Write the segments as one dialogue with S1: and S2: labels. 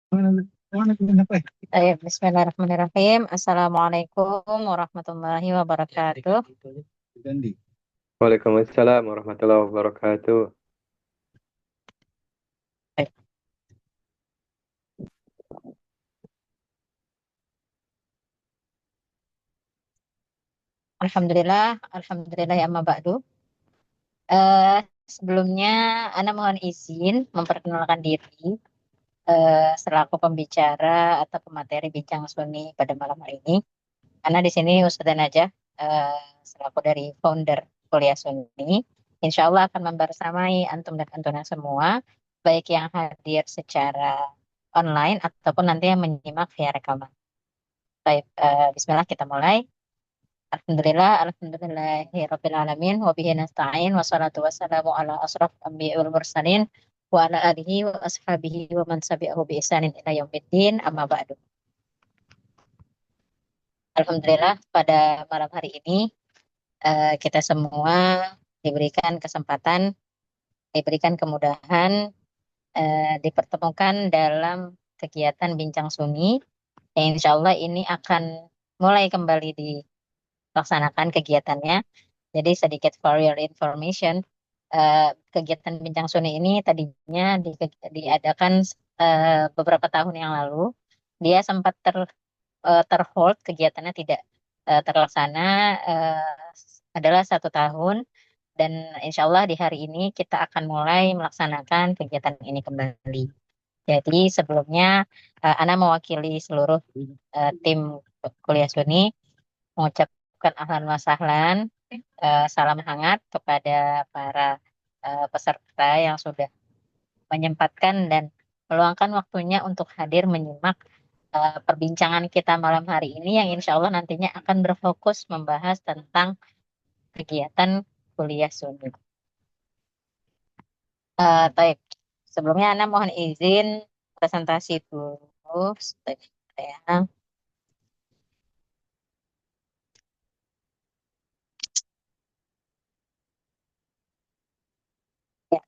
S1: Baik, Bismillahirrahmanirrahim. Assalamualaikum warahmatullahi wabarakatuh.
S2: Waalaikumsalam warahmatullahi wabarakatuh.
S1: Baik. Alhamdulillah ya amma ba'du. Sebelumnya, Ana mohon izin memperkenalkan diri selaku pembicara atau pemateri bincang Sunni pada malam hari ini. Ana di sini Ustazah Najah, selaku dari founder Kuliah Sunni. Insya Allah akan membersamai antum dan antuna semua, baik yang hadir secara online ataupun nanti yang menyimak via rekaman. Baik, Bismillah kita mulai. Alhamdulillahirabbil alamin wa bihi nasta'in wassalatu wassalamu ala asrofil anbiya'i wal mursalin wa ala alihi wa ashabihi wa man sabi'ahu bi ihsanin ila yaumiddin amma ba'du. Alhamdulillah pada malam hari ini kita semua diberikan kesempatan, diberikan kemudahan, dipertemukan dalam kegiatan bincang sunyi yang insya Allah ini akan mulai kembali dilaksanakan kegiatannya. Jadi sedikit for your information, kegiatan bincang sunyi ini tadinya diadakan beberapa tahun yang lalu. Dia sempat terhold, kegiatannya tidak terlaksana, adalah 1 tahun. Dan insya Allah di hari ini kita akan mulai melaksanakan kegiatan ini kembali. Jadi sebelumnya Ana mewakili seluruh tim kuliah Sunni mengucapkan ahlan wa sahlan, salam hangat kepada para peserta yang sudah menyempatkan dan meluangkan waktunya untuk hadir menyimak perbincangan kita malam hari ini yang insya Allah nantinya akan berfokus membahas tentang kegiatan kuliah Sunni. Baik, sebelumnya Ana mohon izin presentasi dulu. Saya. Ya,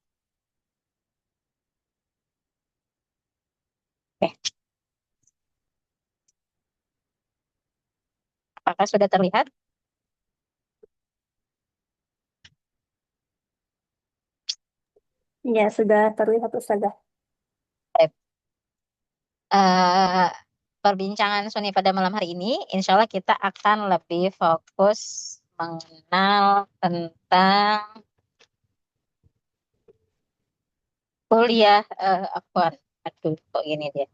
S1: oke. Apakah sudah terlihat?
S3: Ya, sudah terlihat Ustazah.
S1: Baik. Eh, Perbincangan Sunni pada malam hari ini, insya Allah kita akan lebih fokus mengenal tentang kuliah. Afwan. Aduh, kok gini dia?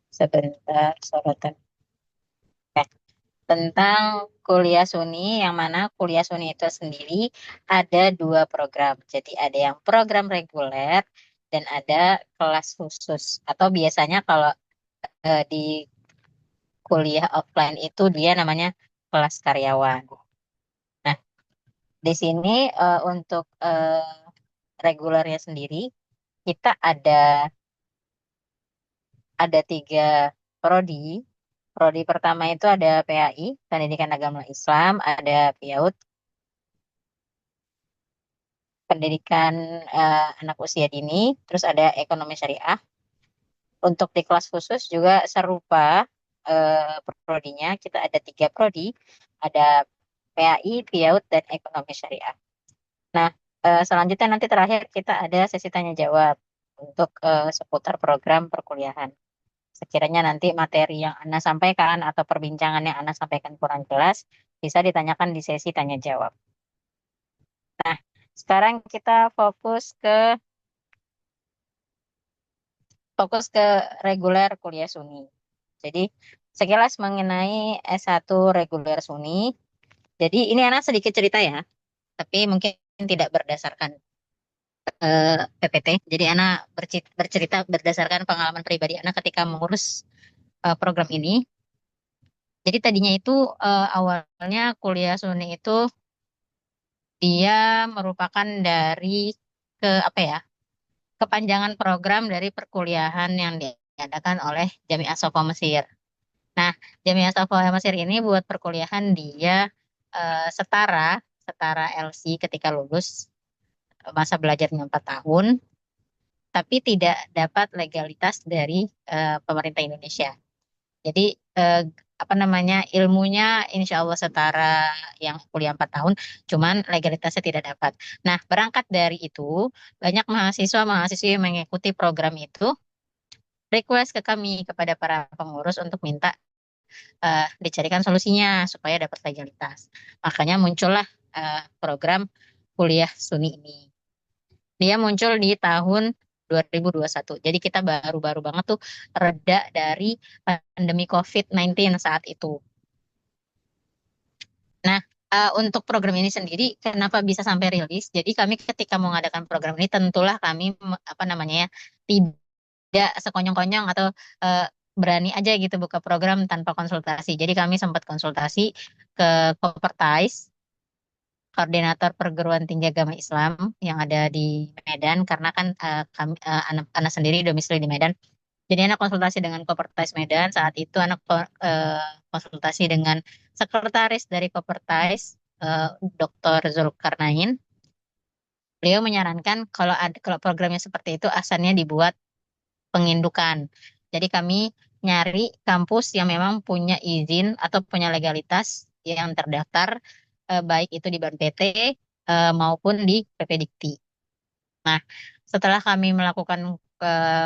S1: Sebentar, sorotan. Oke. Tentang kuliah Sunni, yang mana kuliah Sunni itu sendiri ada 2 program. Jadi ada yang program reguler dan ada kelas khusus. Atau biasanya kalau di kuliah offline itu dia namanya kelas karyawan. Nah, di sini untuk regulernya sendiri kita ada 3 prodi. Prodi pertama itu ada PAI, Pendidikan Agama Islam, ada PIAUD, Pendidikan Anak Usia Dini, terus ada Ekonomi Syariah. Untuk di kelas khusus juga serupa prodinya, kita ada 3 prodi, ada PAI, PIAUD, dan Ekonomi Syariah. Nah, selanjutnya nanti terakhir kita ada sesi tanya jawab untuk seputar program perkuliahan. Sekiranya nanti materi yang Anda sampaikan atau perbincangan yang Anda sampaikan kurang jelas, bisa ditanyakan di sesi tanya jawab. Nah, sekarang kita fokus ke reguler kuliah Sunni. Jadi, sekilas mengenai S1 reguler Sunni. Jadi, ini anak sedikit cerita ya, tapi mungkin tidak berdasarkan PPT. Jadi anak bercerita berdasarkan pengalaman pribadi anak ketika mengurus program ini. Jadi tadinya itu awalnya kuliah Sunni itu dia merupakan dari ke apa ya, kepanjangan program dari perkuliahan yang diadakan oleh Jamiah Sofia Mesir. Nah, Jamiah Sofia Mesir ini buat perkuliahan dia setara setara LC ketika lulus, masa belajarnya 4 tahun. tapi tidak dapat legalitas dari pemerintah Indonesia. Jadi apa namanya, ilmunya insya Allah setara yang kuliah 4 tahun, cuman legalitasnya tidak dapat. Nah, berangkat dari itu, banyak mahasiswa-mahasiswi yang mengikuti program itu request ke kami, kepada para pengurus untuk minta dicarikan solusinya supaya dapat legalitas. Makanya muncullah program kuliah Suni ini. Dia muncul di tahun 2021. Jadi kita baru-baru banget tuh reda dari pandemi COVID-19 saat itu. Nah, untuk program ini sendiri, kenapa bisa sampai rilis? Jadi kami ketika mengadakan program ini, tentulah kami apa namanya ya, tidak sekonyong-konyong atau eh, berani aja gitu buka program tanpa konsultasi. Jadi kami sempat konsultasi ke Kopertais, koordinator perguruan tinggi agama Islam yang ada di Medan, karena kan anak sendiri domisili di Medan. Jadi anak konsultasi dengan Kopertais Medan, saat itu anak konsultasi dengan sekretaris dari Kopertais, Dr. Zulkarnain. Beliau menyarankan kalau programnya seperti itu asalnya dibuat pengindukan. Jadi kami nyari kampus yang memang punya izin atau punya legalitas yang terdaftar, baik itu di BANPT maupun di PP Dikti. Nah, setelah kami melakukan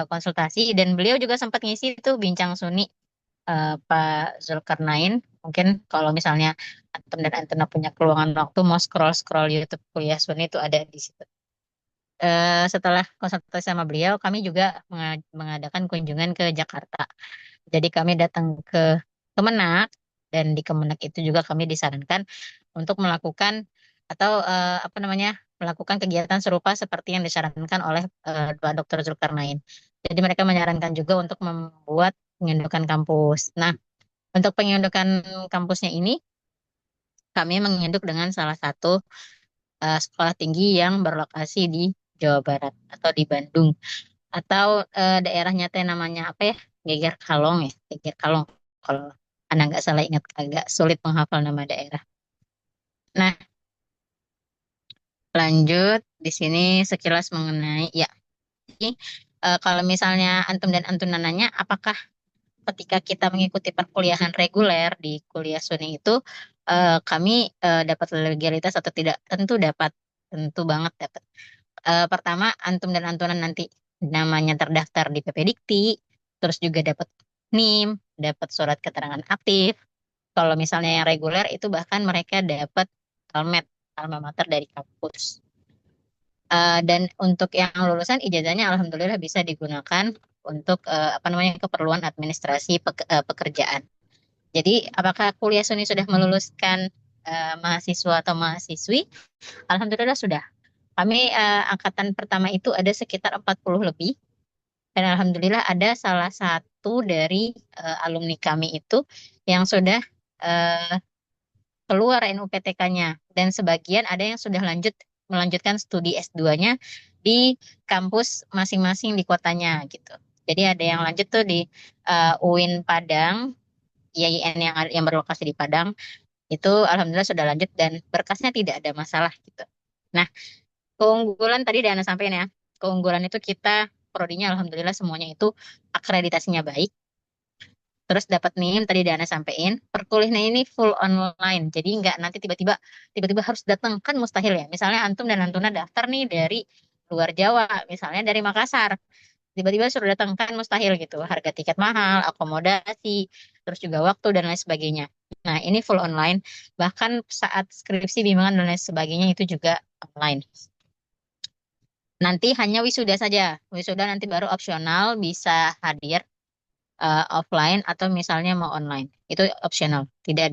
S1: konsultasi, dan beliau juga sempat ngisi itu bincang Suni, Pak Zulkarnain. Mungkin kalau misalnya Antum dan Antuna punya peluangan waktu mau scroll-scroll YouTube kuliah Suni itu ada di situ. Setelah konsultasi sama beliau, kami juga mengadakan kunjungan ke Jakarta. Jadi kami datang ke Kemenak, dan di Kemenak itu juga kami disarankan untuk melakukan atau apa namanya, melakukan kegiatan serupa seperti yang disarankan oleh Pak Dr. Zulkarnain. Jadi mereka menyarankan juga untuk membuat pengindukan kampus. Nah, untuk pengindukan kampusnya ini, kami menginduk dengan salah satu sekolah tinggi yang berlokasi di Jawa Barat atau di Bandung, atau daerahnya teh namanya apa ya? Geger Kalong ya, Geger Kalong. Kalau Anda nggak salah ingat, agak sulit menghafal nama daerah. Nah, lanjut di sini sekilas mengenai ya. Jadi, kalau misalnya Antum dan Antuna nanya, apakah ketika kita mengikuti perkuliahan reguler di kuliah Suni itu kami dapat legalitas atau tidak? Tentu dapat, tentu banget dapat. Pertama, Antum dan Antuna nanti namanya terdaftar di PP Dikti, terus juga dapat NIM, dapat surat keterangan aktif. Kalau misalnya yang reguler itu bahkan mereka dapat almet, alma mater dari kampus. Dan untuk yang lulusan ijazahnya alhamdulillah bisa digunakan untuk apa namanya, keperluan administrasi pekerjaan. Jadi apakah kuliah Suni sudah meluluskan mahasiswa atau mahasiswi? Alhamdulillah sudah. Kami angkatan pertama itu ada sekitar 40 lebih, dan alhamdulillah ada salah satu dari alumni kami itu yang sudah eh, keluar NUPTK-nya, dan sebagian ada yang sudah melanjutkan studi S2-nya di kampus masing-masing di kotanya gitu. Jadi ada yang lanjut tuh di UIN Padang, IAIN yang berlokasi di Padang, itu alhamdulillah sudah lanjut dan berkasnya tidak ada masalah gitu. Nah, keunggulan tadi Dana sampaikan ya. Keunggulan itu kita prodinya alhamdulillah semuanya itu akreditasinya baik. Terus dapat NIM tadi Dana sampein. Perkuliahan ini full online. Jadi nggak nanti tiba-tiba harus datang, kan mustahil ya. Misalnya Antum dan Antuna daftar nih dari luar Jawa, misalnya dari Makassar. Tiba-tiba suruh datang, kan mustahil gitu. Harga tiket mahal, akomodasi, terus juga waktu dan lain sebagainya. Nah, ini full online. Bahkan saat skripsi, bimbingan dan lain sebagainya itu juga online. Nanti hanya wisuda saja. Wisuda nanti baru opsional bisa hadir offline atau misalnya mau online. Itu opsional. Tidak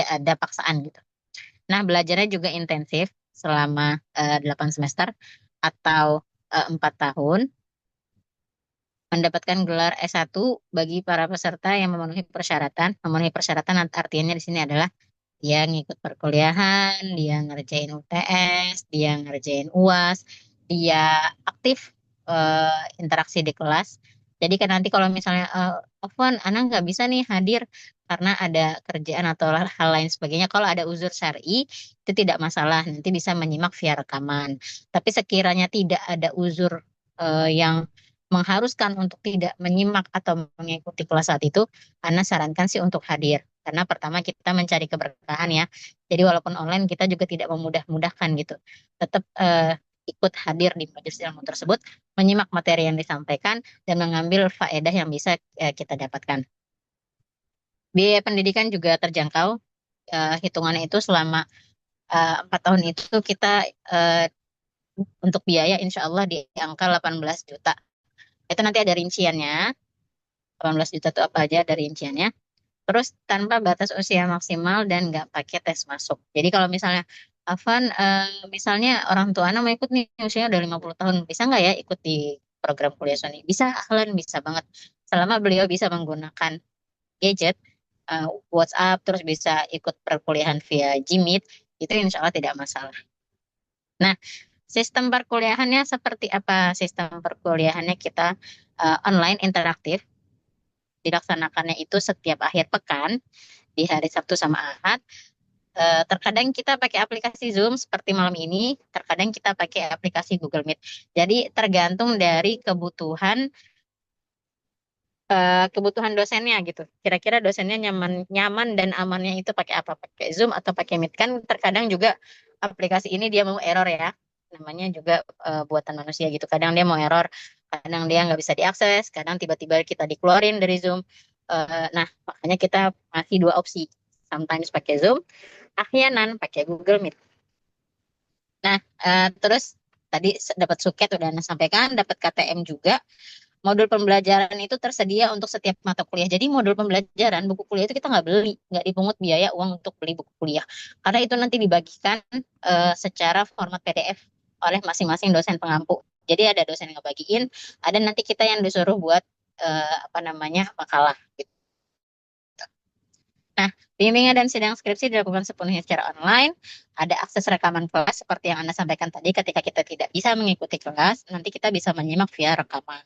S1: ada paksaan gitu. Nah, belajarnya juga intensif selama 8 semester atau 4 tahun. Mendapatkan gelar S1 bagi para peserta yang memenuhi persyaratan. Memenuhi persyaratan artinya di sini adalah dia ngikut perkuliahan, dia ngerjain UTS, dia ngerjain UAS, dia aktif interaksi di kelas. Jadi kan nanti kalau misalnya Afwan, Ana nggak bisa nih hadir karena ada kerjaan atau hal lain sebagainya. Kalau ada uzur syar'i itu tidak masalah, nanti bisa menyimak via rekaman. Tapi sekiranya tidak ada uzur yang mengharuskan untuk tidak menyimak atau mengikuti kelas saat itu, Ana sarankan sih untuk hadir. Karena pertama kita mencari keberkahan ya. Jadi walaupun online kita juga tidak memudah-mudahkan gitu. Tetap ikut hadir di majelis ilmu tersebut, menyimak materi yang disampaikan dan mengambil faedah yang bisa kita dapatkan. Biaya pendidikan juga terjangkau. Hitungannya itu selama 4 tahun itu kita untuk biaya insya Allah di angka 18 juta. Itu nanti ada rinciannya. 18 juta itu apa aja dari rinciannya. Terus tanpa batas usia maksimal dan nggak pakai tes masuk. Jadi kalau misalnya Afan, misalnya orang tua anak mau ikut nih usianya udah 50 tahun, bisa nggak ya ikut di program kuliah Sony? Bisa, Ahlan bisa banget. Selama beliau bisa menggunakan gadget, WhatsApp, terus bisa ikut perkuliahan via Gmeet, itu insya Allah tidak masalah. Nah, sistem perkuliahannya seperti apa? Sistem perkuliahannya kita online interaktif, dilaksanakannya itu setiap akhir pekan di hari Sabtu sama Ahad. Terkadang kita pakai aplikasi Zoom seperti malam ini, terkadang kita pakai aplikasi Google Meet. Jadi tergantung dari kebutuhan dosennya gitu. Kira-kira dosennya nyaman nyaman dan amannya itu pakai apa? Pakai Zoom atau pakai Meet? Kan terkadang juga aplikasi ini dia mau error ya. Namanya juga buatan manusia gitu. Kadang dia mau error, kadang dia nggak bisa diakses, kadang tiba-tiba kita dikeluarin dari Zoom. Nah, makanya kita masih dua opsi. Sometimes pakai Zoom, ahyanan pakai Google Meet. Nah, terus tadi dapat suket udah Anda sampaikan, dapat KTM juga. Modul pembelajaran itu tersedia untuk setiap mata kuliah. Jadi modul pembelajaran buku kuliah itu kita nggak beli, nggak dipungut biaya uang untuk beli buku kuliah. Karena itu nanti dibagikan secara format PDF oleh masing-masing dosen pengampu. Jadi ada dosen yang ngebagiin, ada nanti kita yang disuruh buat apa namanya makalah. Gitu. Nah, bimbingan dan sidang skripsi dilakukan sepenuhnya secara online. Ada akses rekaman kelas seperti yang Anda sampaikan tadi. Ketika kita tidak bisa mengikuti kelas, nanti kita bisa menyimak via rekaman.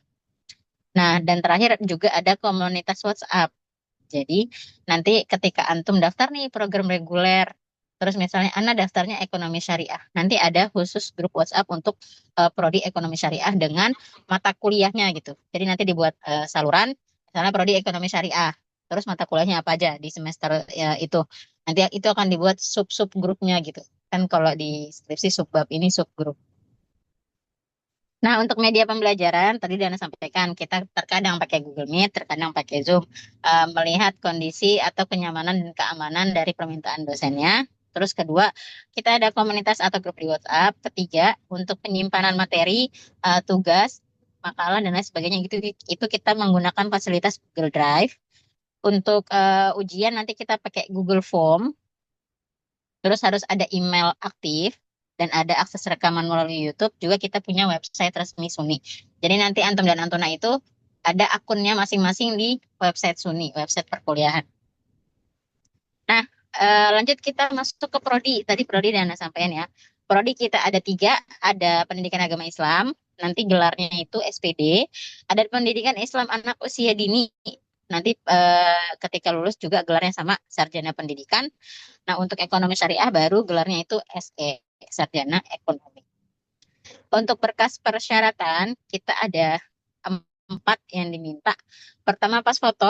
S1: Nah, dan terakhir juga ada komunitas WhatsApp. Jadi, nanti ketika Antum daftar nih program reguler, terus misalnya Anda daftarnya ekonomi syariah, nanti ada khusus grup WhatsApp untuk prodi ekonomi syariah dengan mata kuliahnya gitu. Jadi nanti dibuat saluran, misalnya prodi ekonomi syariah, terus mata kuliahnya apa aja di semester ya, itu. Nanti itu akan dibuat sub-sub grupnya gitu. Kan kalau di skripsi subbab ini subgrup. Nah, untuk media pembelajaran, tadi Dana sampaikan, kita terkadang pakai Google Meet, terkadang pakai Zoom, melihat kondisi atau kenyamanan dan keamanan dari permintaan dosennya. Terus kedua, kita ada komunitas atau grup di WhatsApp. Ketiga, untuk penyimpanan materi, tugas, makalah, dan lain sebagainya, itu kita menggunakan fasilitas Google Drive. Untuk ujian nanti kita pakai Google Form, terus harus ada email aktif dan ada akses rekaman melalui YouTube. Juga kita punya website resmi SUNI. Jadi nanti Antum dan Antuna itu ada akunnya masing-masing di website SUNI, website perkuliahan. Nah, lanjut kita masuk ke prodi. Tadi prodi dan sampaikan ya. Prodi kita ada 3, ada pendidikan agama Islam, nanti gelarnya itu SPD, ada pendidikan Islam anak usia dini, nanti ketika lulus juga gelarnya sama sarjana pendidikan. Nah, untuk ekonomi syariah baru gelarnya itu SE, sarjana ekonomi. Untuk berkas persyaratan kita ada 4 yang diminta. Pertama pas foto,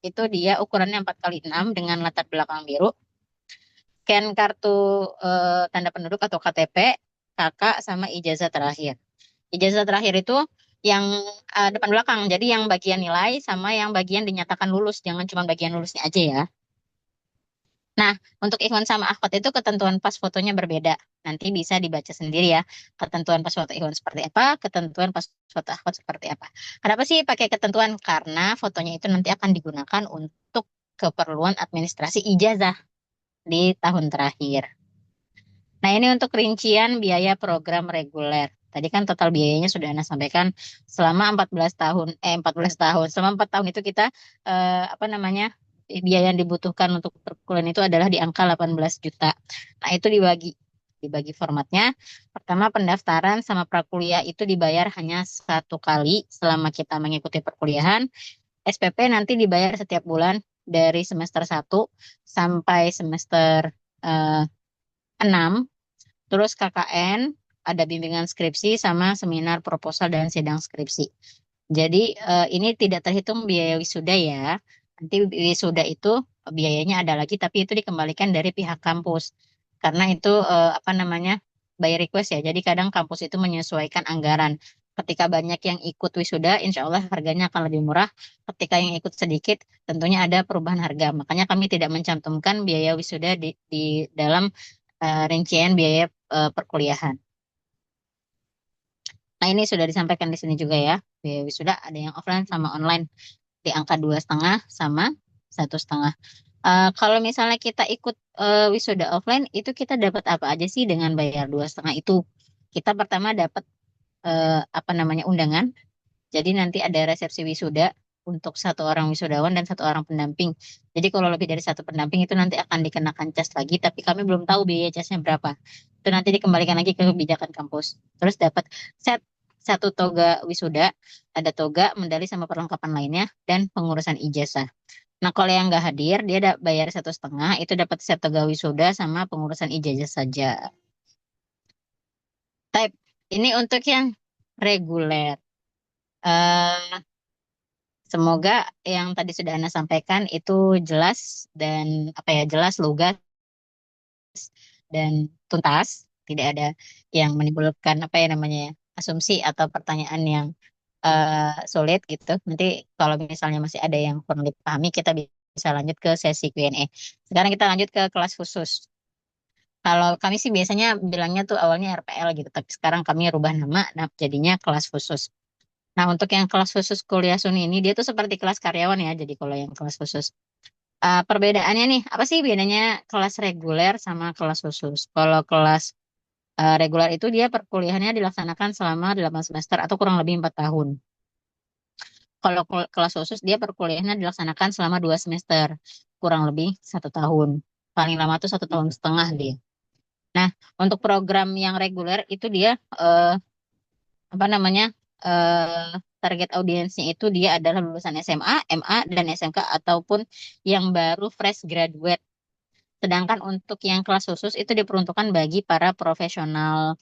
S1: itu dia ukurannya 4x6 dengan latar belakang biru. Scan kartu tanda penduduk atau KTP, kakak sama ijazah terakhir. Ijazah terakhir itu yang depan belakang, jadi yang bagian nilai sama yang bagian dinyatakan lulus, jangan cuma bagian lulusnya aja ya. Nah, untuk ikhwan sama akhwat itu ketentuan pas fotonya berbeda. Nanti bisa dibaca sendiri ya. Ketentuan pas foto ikhwan seperti apa, ketentuan pas foto akhwat seperti apa. Kenapa sih pakai ketentuan? Karena fotonya itu nanti akan digunakan untuk keperluan administrasi ijazah di tahun terakhir. Nah, ini untuk rincian biaya program reguler. Tadi kan total biayanya sudah Anda sampaikan selama 14 tahun, 14 tahun. Selama 4 tahun itu kita, apa namanya, biaya yang dibutuhkan untuk perkuliahan itu adalah di angka 18 juta. Nah, itu dibagi formatnya. Pertama, pendaftaran sama prakuliah itu dibayar hanya 1 kali selama kita mengikuti perkuliahan. SPP nanti dibayar setiap bulan dari semester 1 sampai semester 6. Terus KKN ada bimbingan skripsi sama seminar proposal dan sidang skripsi. Jadi ini tidak terhitung biaya wisuda ya. Nanti wisuda itu biayanya ada lagi, tapi itu dikembalikan dari pihak kampus. Karena itu apa namanya by request ya. Jadi kadang kampus itu menyesuaikan anggaran. Ketika banyak yang ikut wisuda, insya Allah harganya akan lebih murah. Ketika yang ikut sedikit, tentunya ada perubahan harga. Makanya kami tidak mencantumkan biaya wisuda di dalam rincian biaya perkuliahan. Nah, ini sudah disampaikan di sini juga ya. Biaya wisuda ada yang offline sama online di angka 2,5 sama 1,5. Kalau misalnya kita ikut wisuda offline, itu kita dapat apa aja sih dengan bayar 2,5 itu? Kita pertama dapat apa namanya undangan. Jadi nanti ada resepsi wisuda untuk satu orang wisudawan dan satu orang pendamping. Jadi kalau lebih dari satu pendamping itu nanti akan dikenakan cas lagi, tapi kami belum tahu biaya casnya berapa. Itu nanti dikembalikan lagi ke kebijakan kampus. Terus dapat set satu toga wisuda, ada toga, medali sama perlengkapan lainnya, dan pengurusan ijazah. Nah, kalau yang nggak hadir, dia bayar 1,5, itu dapat set toga wisuda sama pengurusan ijazah saja. Type, ini untuk yang reguler. Eh, Semoga yang tadi sudah Anda sampaikan itu jelas dan apa ya jelas, lugas dan tuntas, tidak ada yang menimbulkan apa ya namanya ya, asumsi atau pertanyaan yang sulit gitu. Nanti kalau misalnya masih ada yang perlu dipahami, kita bisa lanjut ke sesi Q&A. Sekarang kita lanjut ke kelas khusus. Kalau kami sih biasanya bilangnya tuh awalnya RPL gitu, tapi sekarang kami rubah nama, nah jadinya kelas khusus. Nah, untuk yang kelas khusus kuliah Suni ini, dia tuh seperti kelas karyawan ya. Jadi kalau yang kelas khusus. Perbedaannya nih, apa sih bedanya kelas reguler sama kelas khusus? Kalau kelas reguler itu dia perkuliahannya dilaksanakan selama 8 semester atau kurang lebih 4 tahun. Kalau kelas khusus dia perkuliahannya dilaksanakan selama 2 semester, kurang lebih 1 tahun. Paling lama tuh 1,5 tahun dia. Nah, untuk program yang reguler itu dia apa namanya target audiensnya itu dia adalah lulusan SMA, MA, dan SMK ataupun yang baru fresh graduate. Sedangkan untuk yang kelas khusus itu diperuntukkan bagi para profesional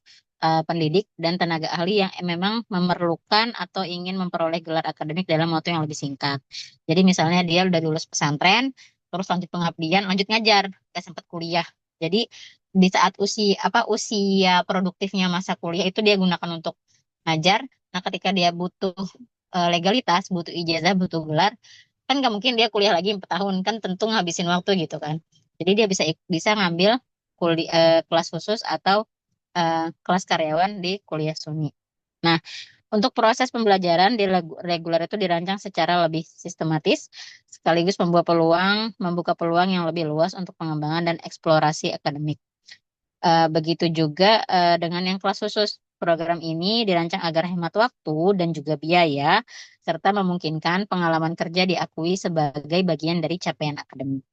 S1: pendidik dan tenaga ahli yang memang memerlukan atau ingin memperoleh gelar akademik dalam waktu yang lebih singkat. Jadi misalnya dia udah lulus pesantren, terus lanjut pengabdian, lanjut ngajar, nggak sempat kuliah. Jadi di saat usia produktifnya masa kuliah itu dia gunakan untuk ngajar. Nah, ketika dia butuh legalitas, butuh ijazah, butuh gelar, kan nggak mungkin dia kuliah lagi 4 tahun, kan tentu ngabisin waktu gitu kan. Jadi dia bisa ngambil kelas khusus atau kelas karyawan di kuliah Suni. Nah, untuk proses pembelajaran di reguler itu dirancang secara lebih sistematis, sekaligus membuka peluang yang lebih luas untuk pengembangan dan eksplorasi akademik. Begitu juga dengan yang kelas khusus. Program ini dirancang agar hemat waktu dan juga biaya, serta memungkinkan pengalaman kerja diakui sebagai bagian dari capaian akademik.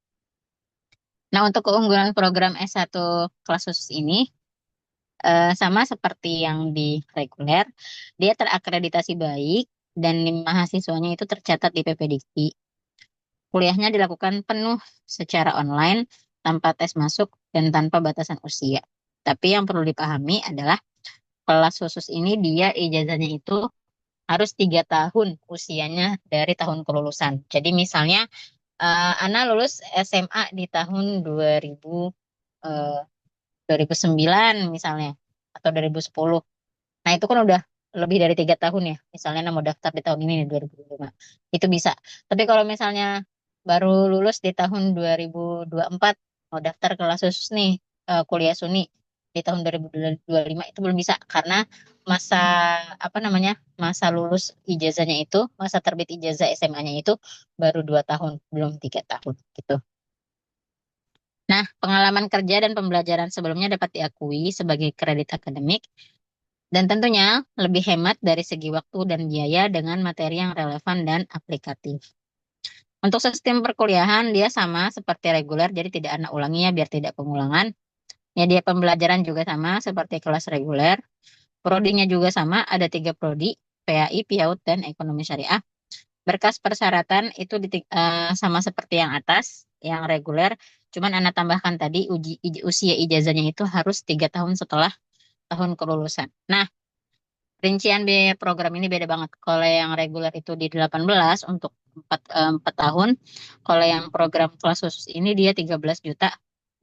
S1: Nah, untuk keunggulan program S1 kelas khusus ini, sama seperti yang di reguler, dia terakreditasi baik dan mahasiswanya itu tercatat di PPDIKI. Kuliahnya dilakukan penuh secara online, tanpa tes masuk dan tanpa batasan usia. Tapi yang perlu dipahami adalah kelas khusus ini dia ijazahnya itu harus 3 tahun usianya dari tahun kelulusan. Jadi misalnya Ana lulus SMA di tahun 2009 misalnya atau 2010. Nah, itu kan udah lebih dari 3 tahun ya. Misalnya Ana mau daftar di tahun ini nih 2025. Itu bisa. Tapi kalau misalnya baru lulus di tahun 2024 mau daftar kelas khusus nih kuliah Suni di tahun 2025 itu belum bisa karena masa apa namanya masa lulus ijazahnya itu masa terbit ijazah SMA-nya itu baru 2 tahun belum 3 tahun gitu. Nah, pengalaman kerja dan pembelajaran sebelumnya dapat diakui sebagai kredit akademik dan tentunya lebih hemat dari segi waktu dan biaya dengan materi yang relevan dan aplikatif. Untuk sistem perkuliahan dia sama seperti reguler, jadi tidak anak ulangi ya biar tidak pengulangan. Media pembelajaran juga sama seperti kelas reguler. Prodinya juga sama, ada 3 prodi, PAI, PIAUD, dan Ekonomi Syariah. Berkas persyaratan itu sama seperti yang atas, yang reguler. Cuman Anda tambahkan tadi usia ijazahnya itu harus 3 tahun setelah tahun kelulusan. Nah, rincian biaya program ini beda banget. Kalau yang reguler itu di 18 untuk 4 tahun. Kalau yang program kelas khusus ini dia 13 juta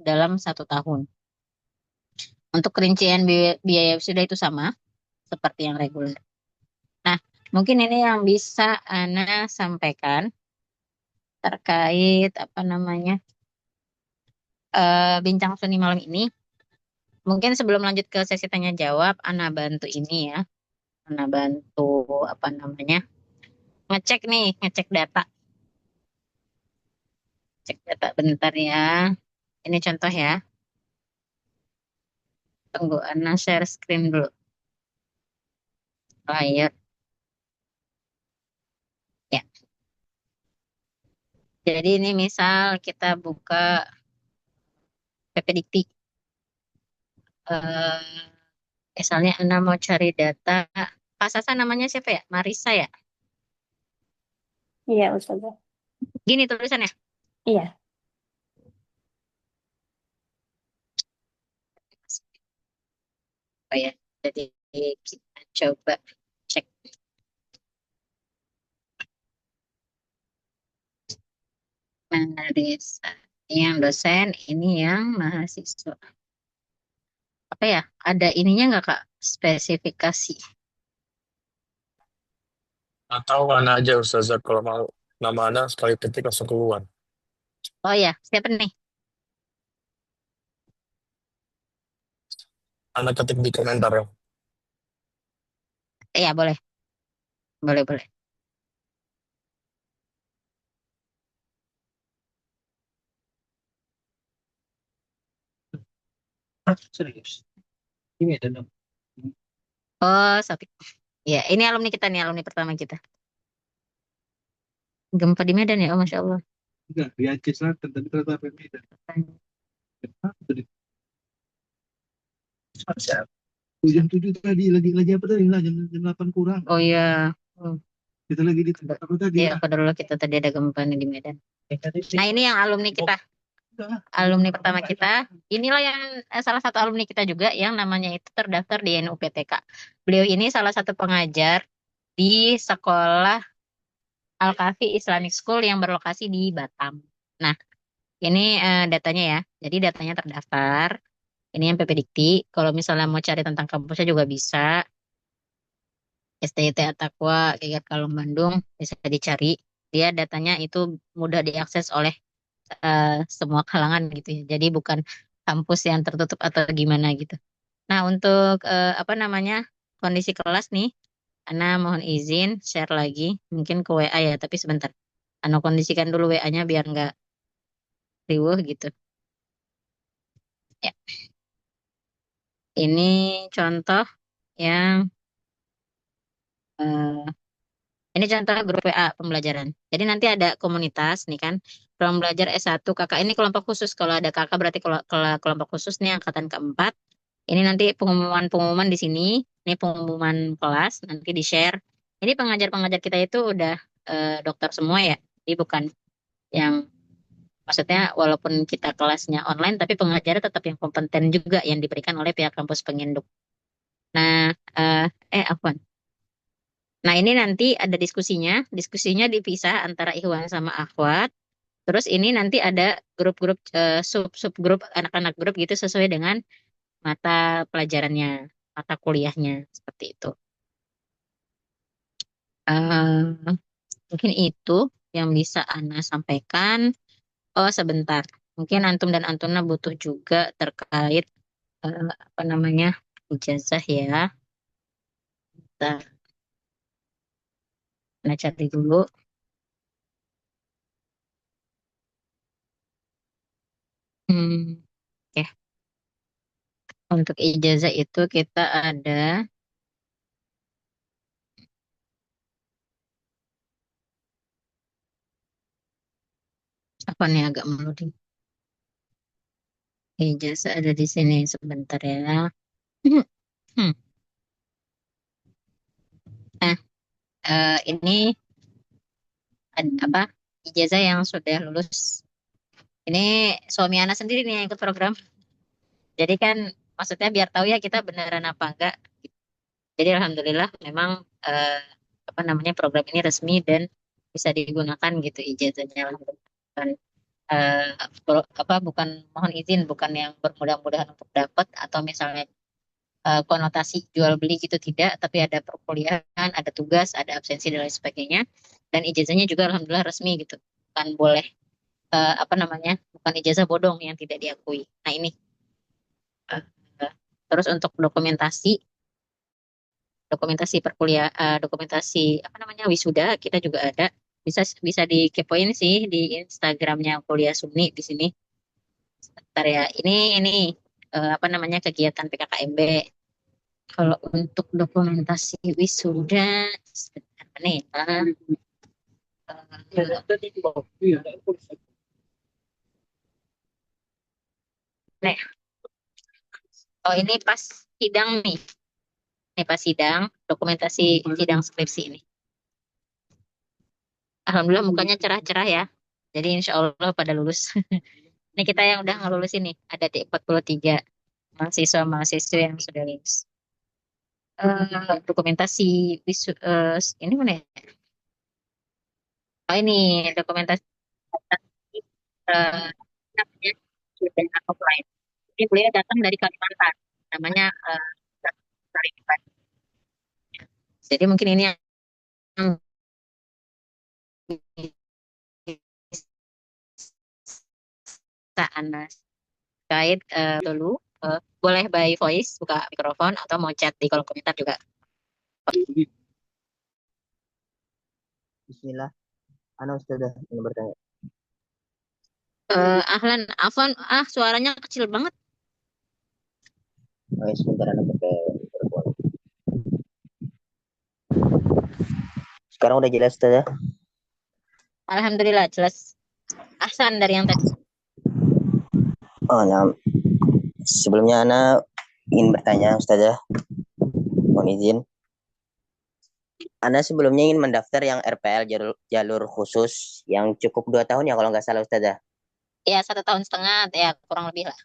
S1: dalam 1 tahun. Untuk rincian biaya wisuda itu sama seperti yang reguler. Nah, mungkin ini yang bisa Ana sampaikan terkait apa namanya bincang seni malam ini. Mungkin sebelum lanjut ke sesi tanya jawab, Ana bantu ini ya. Ana bantu apa namanya ngecek data, cek data bentar ya. Ini contoh ya. Tunggu Ana share screen dulu. Layar ya. Jadi ini misal kita buka PP Dikti. Eh, Misalnya Ana mau cari data. Pak Sasa namanya siapa ya? Marisa ya?
S3: Iya, Ustazah.
S1: Gini tulisannya.
S3: Iya.
S1: Oh ya. Jadi kita coba cek. Marisa. Ini yang dosen, ini yang mahasiswa. Apa ya? Ada ininya nggak Kak? Spesifikasi.
S4: Atau Ana aja Ustazah kalau mau nama Ana sekali ketik langsung keluar.
S1: Oh ya, siapa nih?
S4: Ana ketik di komentar ya.
S1: Ya boleh, boleh, boleh.
S5: Serius. Ini ada enam.
S1: Oh, Sapi. Ya, ini alumni kita nih, alumni pertama kita. Gempa di Medan ya, oh Masya Allah.
S5: Enggak, di Aceh Selatan, tapi ternyata Medan. Apa tuh? Siapa? Jam 7 tadi, lagi apa tadi lah, jam 8 kurang.
S1: Oh iya. Hmm.
S5: Kita lagi di tempat apa tadi
S1: Ya,
S5: lah.
S1: pada dulu kita tadi ada gempa nih di Medan. Nah, ini yang alumni kita,
S5: Udah.
S1: alumni pertama kita. Inilah yang salah satu alumni kita juga yang namanya itu terdaftar di NUPTK. Beliau ini salah satu pengajar di sekolah Al-Kafi Islamic School yang berlokasi di Batam. Nah, ini datanya ya. Jadi datanya terdaftar. Ini yang PP Dikti. Kalau misalnya mau cari tentang kampusnya juga bisa. STT Ataqwa, Gigat Kalong Bandung, bisa dicari. Dia datanya itu mudah diakses oleh semua kalangan gitu ya. Jadi bukan kampus yang tertutup atau gimana gitu. Nah, untuk apa namanya kondisi kelas nih, Ana mohon izin share lagi, mungkin ke WA ya, tapi sebentar. Ana kondisikan dulu WA-nya biar nggak riuh gitu. Ya, ini contoh yang eh, ini contoh grup WA pembelajaran. Jadi nanti ada komunitas nih kan, ruang belajar S1 kakak ini kelompok khusus. Kalau ada kakak berarti kelompok khusus nih angkatan keempat. Ini nanti pengumuman-pengumuman di sini. Ini pengumuman kelas nanti di-share. Ini pengajar-pengajar kita itu udah dokter semua ya. Jadi bukan yang maksudnya walaupun kita kelasnya online tapi pengajarnya tetap yang kompeten juga yang diberikan oleh pihak kampus penginduk. Nah, Afwan. Nah, ini nanti ada diskusinya. Diskusinya dipisah antara Ikhwan sama Akhwat. Terus ini nanti ada grup-grup sub-subgrup anak-anak grup gitu sesuai dengan mata pelajarannya, mata kuliahnya seperti itu. Eh, Mungkin itu yang bisa Ana sampaikan. Oh, sebentar. Mungkin Antum dan Antuna butuh juga terkait apa namanya ijazah ya. Bentar, Ana cari dulu. Hmm, oke. Untuk ijazah itu kita ada apa nih agak meluding. Ijazah ada di sini sebentar ya. Hmm. Nah, ini apa ijazah yang sudah lulus. Ini suami anak sendiri nih yang ikut program. Jadi kan maksudnya biar tahu ya kita beneran apa enggak. Jadi alhamdulillah memang eh, apa namanya program ini resmi dan bisa digunakan gitu ijazahnya alhamdulillah. Dan, eh, apa bukan mohon izin bukan yang bermudah-mudahan untuk dapat atau misalnya konotasi jual beli gitu tidak, tapi ada perkuliahan, ada tugas, ada absensi dan lain sebagainya. Dan ijazahnya juga alhamdulillah resmi gitu. Bukan boleh apa namanya? Bukan ijazah bodong yang tidak diakui. Nah, ini eh, terus untuk dokumentasi perkuliahan, dokumentasi apa namanya wisuda kita juga ada. Bisa bisa dikepoin sih di Instagramnya Kuliah Sumni di sini. Sebentar ya. Ini apa namanya kegiatan PKKMB. Kalau untuk dokumentasi wisuda, sebentar nih,
S5: Iya.
S1: nih. Oh ini pas sidang nih, ini pas sidang, dokumentasi sidang skripsi ini. Alhamdulillah mukanya cerah-cerah ya. Jadi insya Allah pada lulus. Ini kita yang udah ngelulus ini, ada di 43 mahasiswa-mahasiswa yang sudah lulus. Dokumentasi ini mana ya? Oh ini dokumentasi eh, namanya sudah offline. Ini beliau datang dari Kalimantan, namanya Kalimantan. Jadi mungkin ini yang bisa Anda kait dulu. Boleh by voice, buka mikrofon, atau mau chat di kolom komentar juga.
S6: Bismillah. Ana Ustazah ingin bertanya.
S1: Ahlan, Afwan, suaranya kecil banget.
S6: Oh, ya, sebentar Ana pakai mikrofon. Sekarang udah jelas Ustazah?
S1: Alhamdulillah, jelas. Ahsan dari yang tadi.
S6: Oh, nah. Sebelumnya Ana ingin bertanya Ustazah. Mohon izin. Ana sebelumnya ingin mendaftar yang RPL jalur khusus yang cukup 2 tahun ya kalau nggak salah Ustazah.
S1: Ya, 1,5 tahun, ya kurang lebih lah.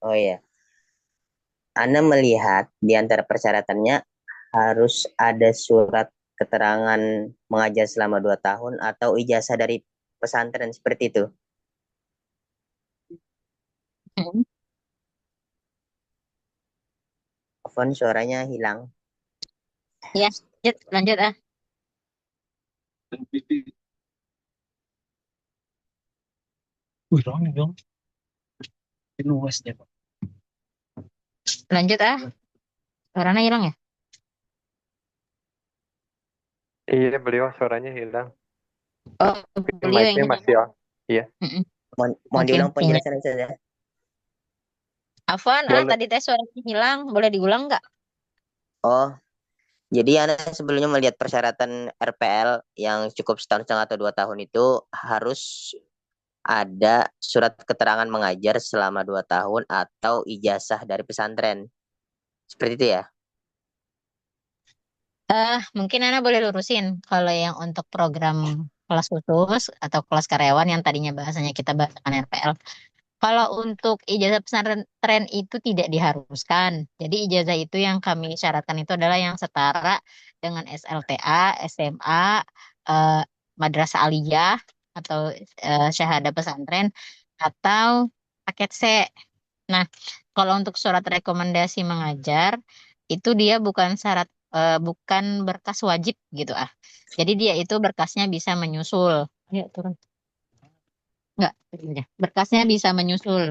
S6: Oh iya. Ana melihat di antara persyaratannya harus ada surat keterangan mengajar selama 2 tahun atau ijazah dari pesantren seperti itu. Telepon suaranya hilang.
S1: Ya, lanjut ah.
S5: Wih, dong. Luas ya, Pak.
S1: Lanjut ah. Suaranya hilang ya?
S2: Iya, beliau suaranya hilang.
S1: Oh,
S2: Mungkin
S1: beliau yang
S2: mic-nya
S1: hilang.
S2: masih on. Iya.
S6: Mohon
S1: Mungkin
S6: diulang
S1: sinyal.
S6: penjelasan Ustazah.
S1: Afwan,
S2: Boleh.
S1: tadi tes suaranya hilang. Boleh diulang nggak?
S6: Oh, jadi Anda sebelumnya melihat persyaratan RPL yang cukup 1,5 tahun atau 2 tahun itu harus ada surat keterangan mengajar selama 2 tahun atau ijazah dari pesantren. Seperti itu ya?
S1: Mungkin Ana boleh lurusin kalau yang untuk program kelas khusus atau kelas karyawan yang tadinya bahasanya kita bahasakan RPL. Kalau untuk ijazah pesantren itu tidak diharuskan. Jadi ijazah itu yang kami syaratkan itu adalah yang setara dengan SLTA, SMA, eh, madrasah aliyah atau syahadah pesantren atau paket C. Nah, kalau untuk surat rekomendasi mengajar itu dia bukan bukan berkas wajib gitu ah. Jadi dia itu berkasnya bisa menyusul. Ayo turun. Enggak, berkasnya bisa menyusul.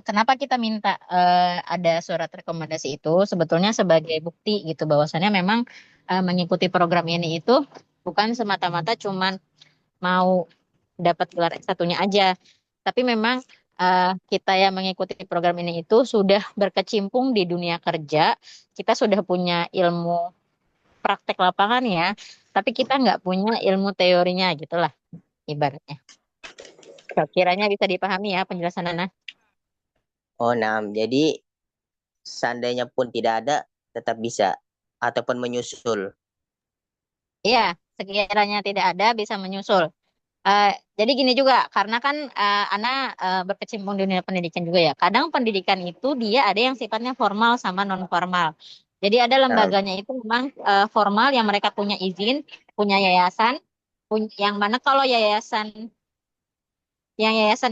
S1: Kenapa kita minta ada surat rekomendasi itu? Sebetulnya sebagai bukti gitu bahwasannya memang mengikuti program ini itu bukan semata-mata cuman mau dapat gelar S1-nya aja, tapi memang kita yang mengikuti program ini itu sudah berkecimpung di dunia kerja, kita sudah punya ilmu praktek lapangan ya, tapi kita nggak punya ilmu teorinya gitulah ibaratnya. Kiranya bisa dipahami ya penjelasan Nana.
S6: Oh, nah. Jadi seandainya pun tidak ada tetap bisa ataupun menyusul.
S1: Iya, sekiranya tidak ada bisa menyusul. Jadi gini juga, karena kan Ana berkecimpung di dunia pendidikan juga ya. Kadang pendidikan itu dia ada yang sifatnya formal sama non formal. Jadi ada
S6: Nah,
S1: lembaganya itu memang formal yang mereka punya izin, punya yayasan, yang mana kalau yayasan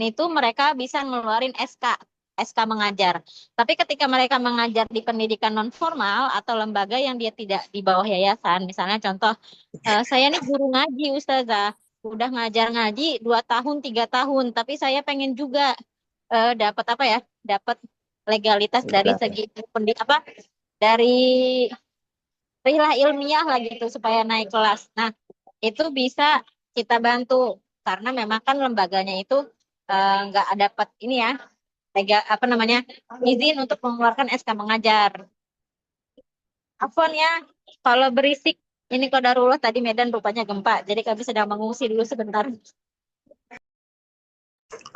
S1: itu mereka bisa ngeluarin SK mengajar. Tapi ketika mereka mengajar di pendidikan non formal atau lembaga yang dia tidak di bawah yayasan, misalnya contoh, saya nih guru ngaji Ustazah, udah ngajar ngaji 2 tahun 3 tahun, tapi saya pengen juga dapat apa ya, dapat legalitas dari
S6: kenapa?
S1: segi apa, dari rilah ilmiah lah gitu supaya naik kelas. Nah, itu bisa kita bantu karena memang kan lembaganya itu nggak dapat ini ya, apa namanya, izin untuk mengeluarkan SK mengajar. Afwan ya, kalau berisik ini qadarullah tadi Medan rupanya gempa, jadi kami sedang mengungsi dulu sebentar.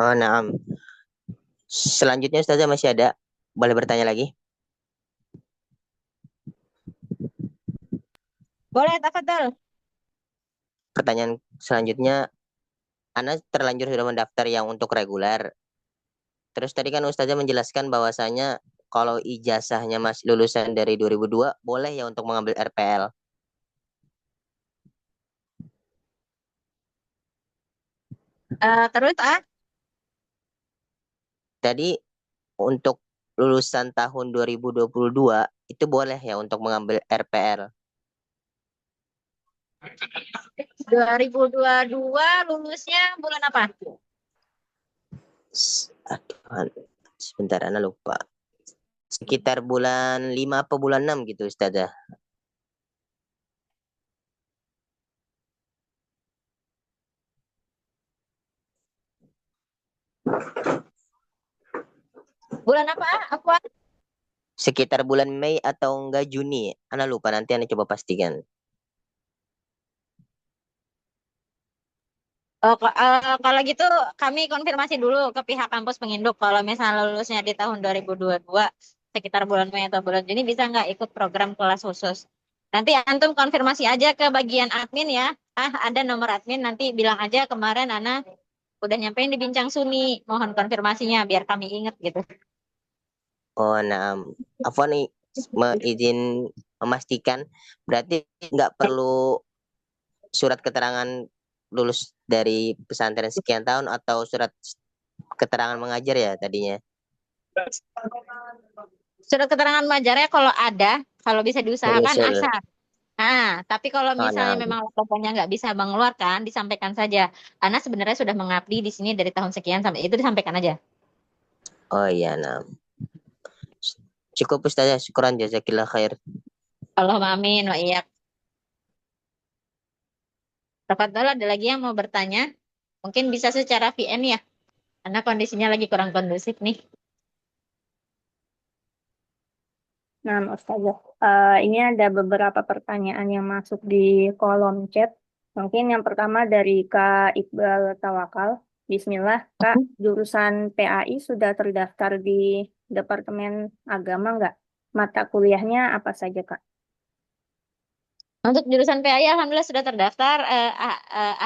S6: Oh, nah. Selanjutnya Ustazah masih ada. Boleh bertanya lagi?
S1: Boleh, tafadhol.
S6: Pertanyaan selanjutnya, Ana terlanjur sudah mendaftar yang untuk reguler. Terus tadi kan Ustazah menjelaskan bahwasanya kalau ijazahnya masih lulusan dari 2002, boleh ya untuk mengambil RPL.
S1: Terus
S6: Tadi untuk lulusan tahun 2022 itu boleh ya untuk mengambil RPL.
S1: 2022 lulusnya bulan apa?
S6: Aduh, sebentar Ana lupa. Sekitar bulan 5 apa bulan 6 gitu Ustazah.
S1: Bulan apa? Afwan.
S6: Sekitar bulan Mei atau enggak Juni. Ana lupa, nanti Ana coba pastikan.
S1: Oh, kalau gitu kami konfirmasi dulu ke pihak kampus penginduk kalau misalnya lulusnya di tahun 2022 sekitar bulan Mei atau bulan Juni bisa nggak ikut program kelas khusus. Nanti antum konfirmasi aja ke bagian admin ya. Ada nomor admin nanti bilang aja kemarin Ana udah nyampein di Bincang Suni. Mohon konfirmasinya biar kami inget gitu.
S6: Oh, nah, Afwan nih izin memastikan berarti nggak perlu surat keterangan lulus dari pesantren sekian tahun atau surat keterangan mengajar ya tadinya.
S1: Surat keterangan mengajarnya kalau ada, kalau bisa diusahakan
S6: Menyusul.
S1: asal. Tapi kalau
S6: Oh,
S1: misalnya
S6: nah.
S1: memang pokoknya nggak bisa mengeluarkan, disampaikan saja. Ana sebenarnya sudah mengabdi di sini dari tahun sekian sampai itu disampaikan aja.
S6: Oh iya, nah. Cukup Ustazah, syukuran jazakillah khair.
S1: Allahumma amin wa iyyak. Tafadhol, ada lagi yang mau bertanya? Mungkin bisa secara VN ya, karena kondisinya lagi kurang kondusif nih.
S3: Nah, Ustazah, ini ada beberapa pertanyaan yang masuk di kolom chat. Mungkin yang pertama dari Kak Iqbal Tawakal. Bismillah, Kak, jurusan PAI sudah terdaftar di Departemen Agama nggak? Mata kuliahnya apa saja, Kak?
S1: Untuk jurusan PAI alhamdulillah sudah terdaftar,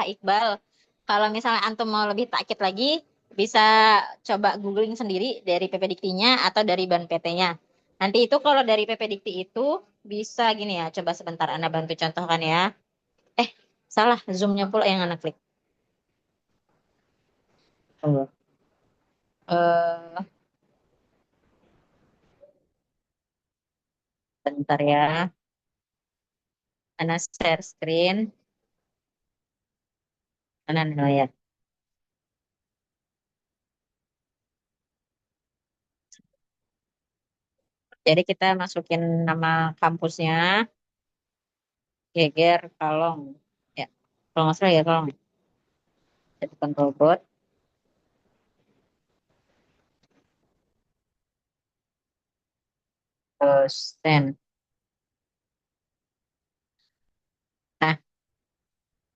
S1: Iqbal. Kalau misalnya antum mau lebih takkit lagi, bisa coba googling sendiri dari PPDikti-nya atau dari Ban PT-nya. Nanti itu kalau dari PPDikti itu bisa gini ya, coba sebentar Anda bantu contohkan ya. Eh, salah, Zoom-nya pula yang Anda klik. Eh, Bentar ya. Anda share screen. Anda lihat. Jadi kita masukin nama kampusnya, Geger Kalong. Ya, kalau nggak salah ya Kalong. Jadi control bot. Terus send. Nah,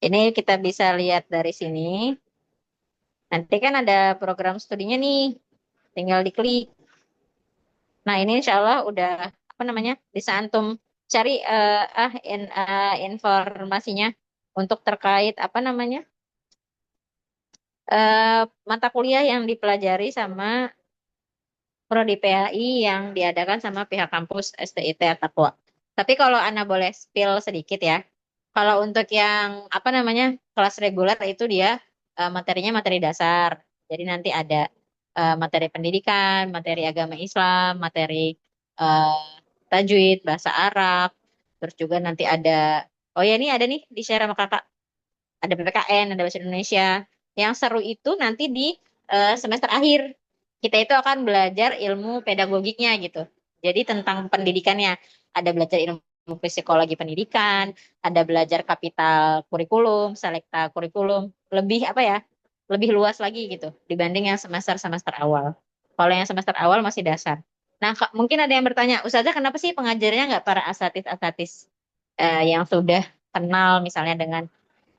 S1: ini kita bisa lihat dari sini. Nanti kan ada program studinya nih. Tinggal diklik. Nah, ini insya Allah udah apa namanya? Bisa antum cari informasinya untuk terkait apa namanya? mata kuliah yang dipelajari sama Prodi PAI yang diadakan sama pihak kampus STIT Takwa. Tapi kalau Ana boleh spill sedikit ya, kalau untuk yang apa namanya kelas reguler itu dia materinya materi dasar. Jadi nanti ada materi pendidikan, materi agama Islam, materi eh, tajwid, bahasa Arab, terus juga nanti ada, oh ya ini ada nih di share sama kakak, ada PPKN, ada bahasa Indonesia. Yang seru itu nanti di semester akhir. Kita itu akan belajar ilmu pedagogiknya gitu. Jadi tentang pendidikannya. Ada belajar ilmu psikologi pendidikan, ada belajar kapital kurikulum, selekta kurikulum. Lebih apa ya? Lebih luas lagi gitu dibanding yang semester-semester awal. Kalau yang semester awal masih dasar. Nah, mungkin ada yang bertanya, Ustazah kenapa sih pengajarnya nggak para asatis-asatis yang sudah kenal misalnya dengan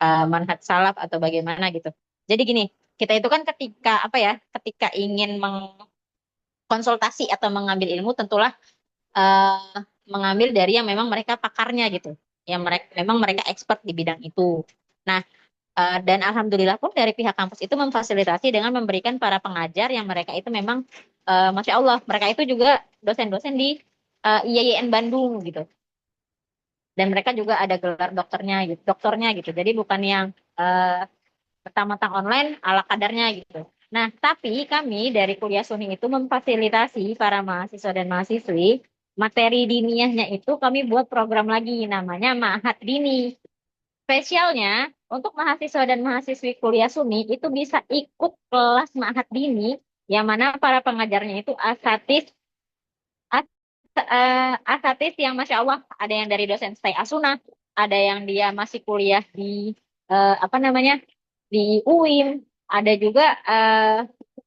S1: manhaj salaf atau bagaimana gitu. Jadi gini, kita itu kan ketika apa ya, ketika ingin mengkonsultasi atau mengambil ilmu tentulah mengambil dari yang memang mereka pakarnya gitu, yang mereka memang mereka expert di bidang itu. Nah, dan alhamdulillah pun dari pihak kampus itu memfasilitasi dengan memberikan para pengajar yang mereka itu memang Masya Allah, mereka itu juga dosen-dosen di IAIN Bandung gitu. Dan mereka juga ada gelar doktornya gitu. Jadi bukan yang mentang-mentang online ala kadarnya gitu. Nah, tapi kami dari Kuliah Suni itu memfasilitasi para mahasiswa dan mahasiswi materi diniyahnya itu kami buat program lagi namanya Ma'had Dini. Spesialnya untuk mahasiswa dan mahasiswi Kuliah Suni itu bisa ikut kelas Ma'had Dini yang mana para pengajarnya itu asatis yang Masya Allah ada yang dari dosen stay Asuna, ada yang dia masih kuliah di apa namanya di UIN, ada juga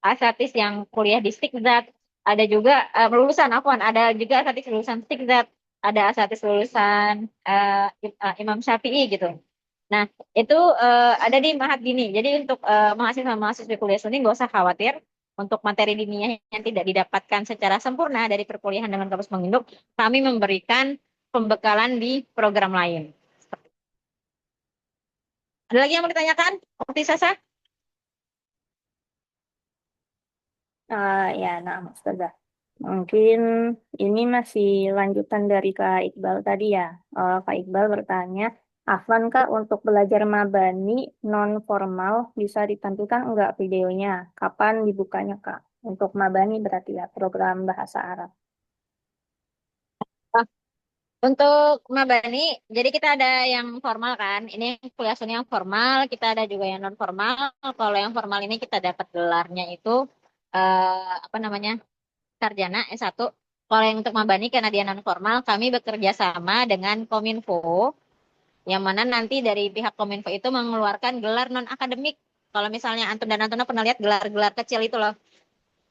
S1: asatis yang kuliah di Stikzat, ada juga lulusan Afwan, ada juga asatis lulusan Stikzat, ada asatis lulusan Imam Syafi'i gitu. Nah, itu ada di Mahad Dini. Jadi untuk mahasiswa-mahasiswa kuliah Suni nggak usah khawatir untuk materi diniyah yang tidak didapatkan secara sempurna dari perkuliahan dengan kampus menginduk, kami memberikan pembekalan di program lain. Ada lagi yang mau ditanyakan? Ukti Sasa?
S3: Ya, nah, Ustazah. Mungkin ini masih lanjutan dari Kak Iqbal tadi ya. Kak Iqbal bertanya, Afwan Kak untuk belajar mabani non formal bisa ditampilkan enggak videonya? Kapan dibukanya Kak? Untuk mabani berarti ya program bahasa Arab.
S1: Untuk Mabani, jadi kita ada yang formal kan. Ini kuliah Suni yang formal, kita ada juga yang non formal. Kalau yang formal ini kita dapat gelarnya itu apa namanya? Sarjana S1. Kalau yang untuk Mabani karena dia non formal, kami bekerja sama dengan Kominfo yang mana nanti dari pihak Kominfo itu mengeluarkan gelar non akademik. Kalau misalnya Antum dan Antuna pernah lihat gelar-gelar kecil itu loh,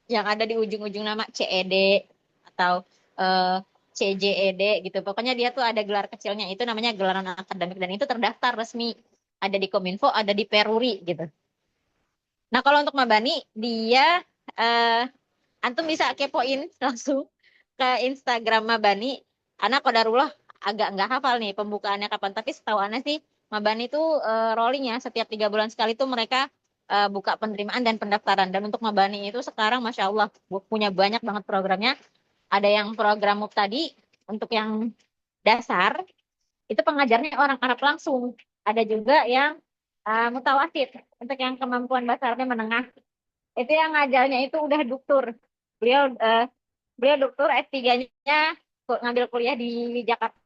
S1: yang ada di ujung-ujung nama CED atau eh, CJED gitu. Pokoknya dia tuh ada gelar kecilnya itu namanya gelar non akademik dan itu terdaftar resmi ada di Kominfo, ada di Peruri gitu. Nah, kalau untuk Mabani dia eh, Antum bisa kepoin langsung ke Instagram Mabani. Anak kodarullah agak nggak hafal nih pembukaannya kapan, tapi setahu Ana sih Mabani itu rolling ya setiap 3 bulan sekali tuh mereka buka penerimaan dan pendaftaran. Dan untuk Mabani itu sekarang Masya Allah punya banyak banget programnya. Ada yang program tadi untuk yang dasar itu pengajarnya orang Arab langsung. Ada juga yang mutawasid untuk yang kemampuan bahasa Arabnya menengah. Itu yang ngajarnya itu udah doktur. Beliau beliau dokter S3-nya ngambil kuliah di Jakarta.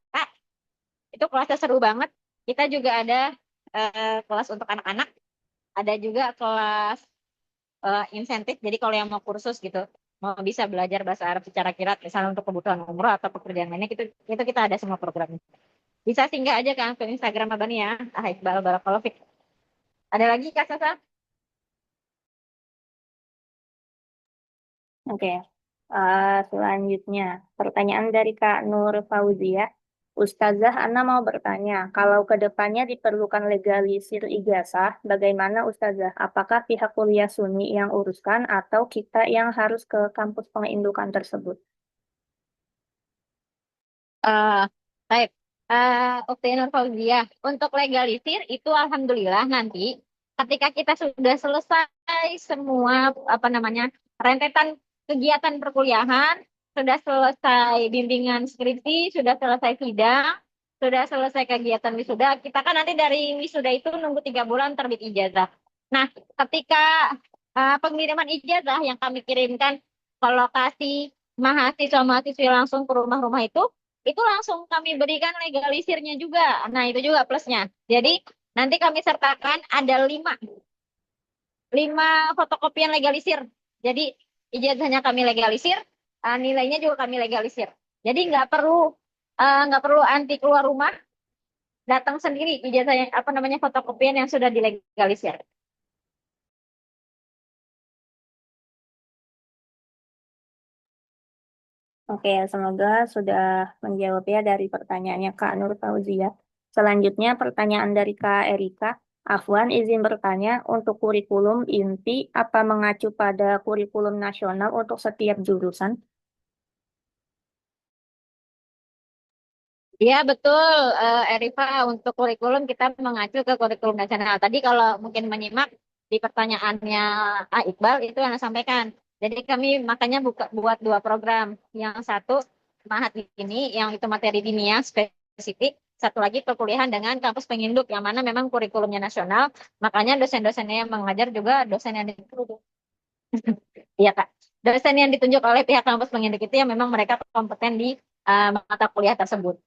S1: Itu kelasnya seru banget. Kita juga ada kelas untuk anak-anak, ada juga kelas insentif. Jadi kalau yang mau kursus gitu, mau bisa belajar bahasa Arab secara kirat, misalnya untuk kebutuhan umroh atau pekerjaan lainnya, itu kita ada semua programnya. Bisa singgah aja kan ke Instagram Abani ya. Iqbal Barakallahu Fik. Ada lagi Kak Sasa?
S3: Oke. Selanjutnya, pertanyaan dari Kak Nur Fauzia. Ustazah, Ana mau bertanya, kalau ke depannya diperlukan legalisir ijazah, bagaimana Ustazah? Apakah pihak kuliah Suni yang uruskan atau kita yang harus ke kampus pengindukan tersebut?
S1: Baik, Ukti Nur Fauzia, untuk legalisir itu alhamdulillah nanti
S7: ketika kita sudah selesai semua rentetan kegiatan perkuliahan, sudah selesai bimbingan skripsi, sudah selesai sidang, sudah selesai kegiatan wisuda, kita kan nanti dari wisuda itu nunggu 3 bulan terbit ijazah. Nah, ketika pengiriman ijazah yang kami kirimkan ke lokasi mahasiswa-mahasiswi langsung ke rumah-rumah itu langsung kami berikan legalisirnya juga. Nah, itu juga plusnya. Jadi, nanti kami sertakan ada 5 fotokopian legalisir. Jadi, ijazahnya kami legalisir, nilainya juga kami legalisir. Jadi, nggak perlu anti keluar rumah, datang sendiri ijazahnya fotokopian yang sudah dilegalisir.
S3: Oke, semoga sudah menjawab ya dari pertanyaannya Kak Nur Fauzia. Selanjutnya pertanyaan dari Kak Erika. Afwan izin bertanya, untuk kurikulum inti apa mengacu pada kurikulum nasional untuk setiap jurusan?
S7: Iya betul, Erifa, untuk kurikulum kita mengacu ke kurikulum nasional. Tadi kalau mungkin menyimak di pertanyaannya Iqbal itu yang saya sampaikan. Jadi kami makanya buat 2 program. Yang satu Mahat ini, yang itu materi dinia spesifik. Satu lagi perkuliahan dengan kampus penginduk, yang mana memang kurikulumnya nasional. Makanya dosen-dosennya yang mengajar juga dosen yang ditunjuk. Iya Kak, dosen yang ditunjuk oleh pihak kampus penginduk itu yang memang mereka kompeten di mata kuliah tersebut.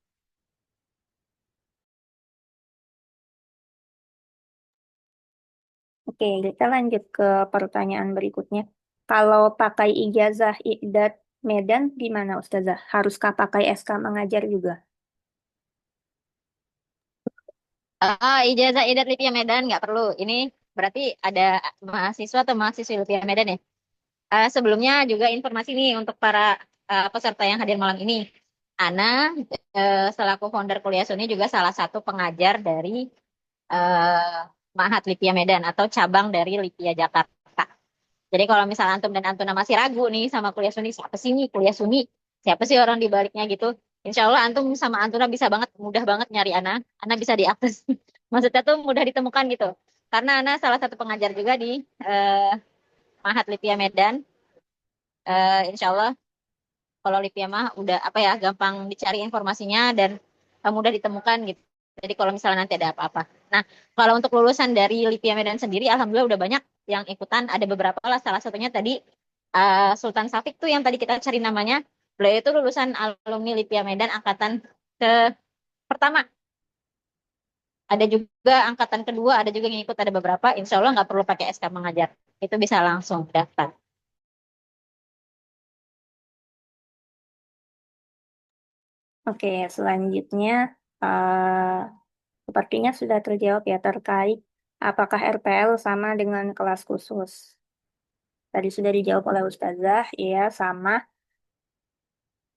S3: Oke, kita lanjut ke pertanyaan berikutnya. Kalau pakai ijazah Iqdad Medan gimana Ustazah? Haruskah pakai SK mengajar juga?
S7: Ijazah Idat Lipia Medan nggak perlu. Ini berarti ada mahasiswa atau mahasiswi Lipia Medan ya. Sebelumnya juga informasi nih untuk para peserta yang hadir malam ini. Ana selaku founder Kuliah Suni juga salah satu pengajar dari Mahat Lipia Medan atau cabang dari Lipia Jakarta. Jadi kalau misalnya antum dan antuna masih ragu nih sama Kuliah Suni, siapa sih nih Kuliah Suni? Siapa sih orang di baliknya gitu? Insya Allah antum sama antuna bisa banget, mudah banget nyari Ana. Ana bisa diakses. Maksudnya tuh mudah ditemukan gitu. Karena Ana salah satu pengajar juga di Mahat Lipia Medan. Insya Allah kalau Lipia mah udah gampang dicari informasinya dan mudah ditemukan gitu. Jadi kalau misalnya nanti ada apa-apa. Nah, kalau untuk lulusan dari Lipia Medan sendiri, alhamdulillah udah banyak yang ikutan. Ada beberapa lah, salah satunya tadi Sultan Safik tuh yang tadi kita cari namanya. Beliau itu lulusan alumni Lipia Medan angkatan ke pertama. Ada juga angkatan kedua, ada juga yang ikut, ada beberapa. Insya Allah nggak perlu pakai SK mengajar. Itu bisa langsung daftar.
S3: Oke, selanjutnya sepertinya sudah terjawab ya terkait apakah RPL sama dengan kelas khusus. Tadi sudah dijawab oleh Ustazah, ya sama.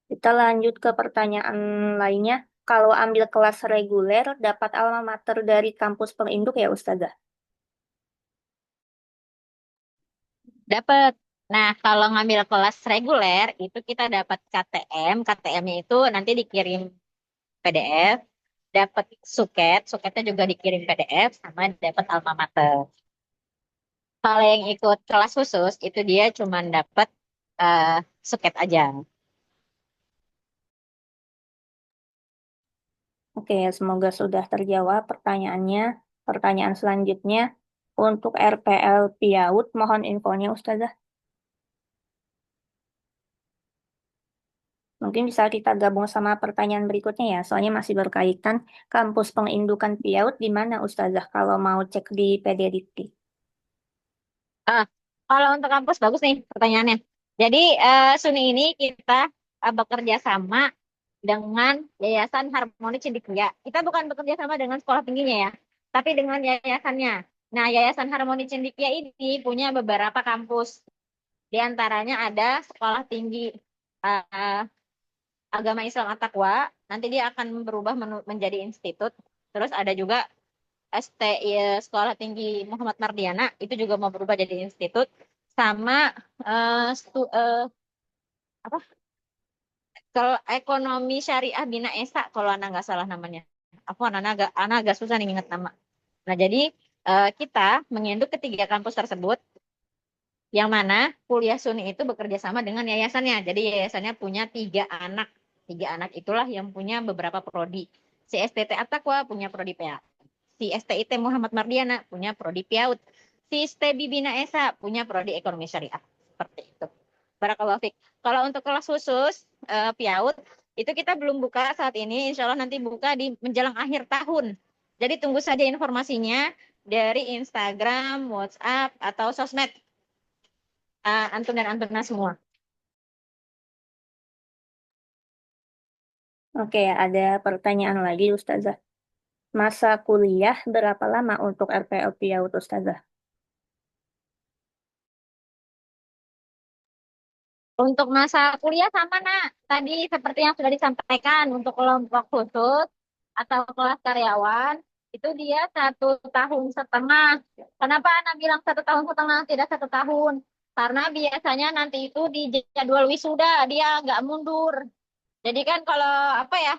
S3: Kita lanjut ke pertanyaan lainnya. Kalau ambil kelas reguler, dapat alma mater dari kampus perinduk ya Ustazah?
S7: Dapat. Nah, kalau ngambil kelas reguler itu kita dapat KTM. KTM-nya itu nanti dikirim PDF, dapat suket, suketnya juga dikirim PDF sama dapat alma mater. Kalau yang ikut kelas khusus itu dia cuma dapat eh, suket aja.
S3: Oke, semoga sudah terjawab pertanyaannya. Pertanyaan selanjutnya, untuk RPL PIAUD, mohon infonya Ustazah. Mungkin bisa kita gabung sama pertanyaan berikutnya ya, soalnya masih berkaitan kampus pengindukan PIAUD di mana Ustazah kalau mau cek di PDDikti.
S7: Ah, kalau untuk kampus bagus nih pertanyaannya. Jadi Suni ini kita bekerja sama dengan Yayasan Harmoni Cendekia. Kita bukan bekerja sama dengan sekolah tingginya ya, tapi dengan yayasannya. Nah, Yayasan Harmoni Cendekia ini punya beberapa kampus. Di antaranya ada Sekolah Tinggi eh, Agama Islam At-Taqwa. Nanti dia akan berubah menjadi institut. Terus ada juga Sekolah Tinggi Muhammad Mardiana. Itu juga mau berubah jadi institut. Sama eh, stu- eh, apa? Kalau ekonomi syariah Bina Esa, kalau anak nggak salah namanya. Aku anak agak susah nih ingat nama. Nah, jadi kita menginduk ketiga kampus tersebut, yang mana kuliah Suni itu bekerja sama dengan yayasannya. Jadi yayasannya punya 3 anak. 3 anak itulah yang punya beberapa prodi. Si STT At-Taqwa punya prodi PA. Si STIT Muhammad Mardiana punya prodi PIAUD. Si STEBI Bina Esa punya prodi Ekonomi Syariah. Seperti itu. Barakallahu fiik. Kalau untuk kelas khusus PIAUD, itu kita belum buka saat ini. Insya Allah nanti buka di menjelang akhir tahun. Jadi tunggu saja informasinya dari Instagram, WhatsApp, atau sosmed. Antun dan Antuna semua.
S3: Oke, ada pertanyaan lagi Ustazah. Masa kuliah berapa lama untuk RPL PIAUD Ustazah?
S7: Untuk masa kuliah sama, Nak. Tadi seperti yang sudah disampaikan, untuk kelompok khusus atau kelas karyawan, itu dia 1,5 tahun. Kenapa Anak bilang 1,5 tahun, tidak 1 tahun? Karena biasanya nanti itu di jadwal wisuda, dia agak mundur. Jadi kan kalau apa ya,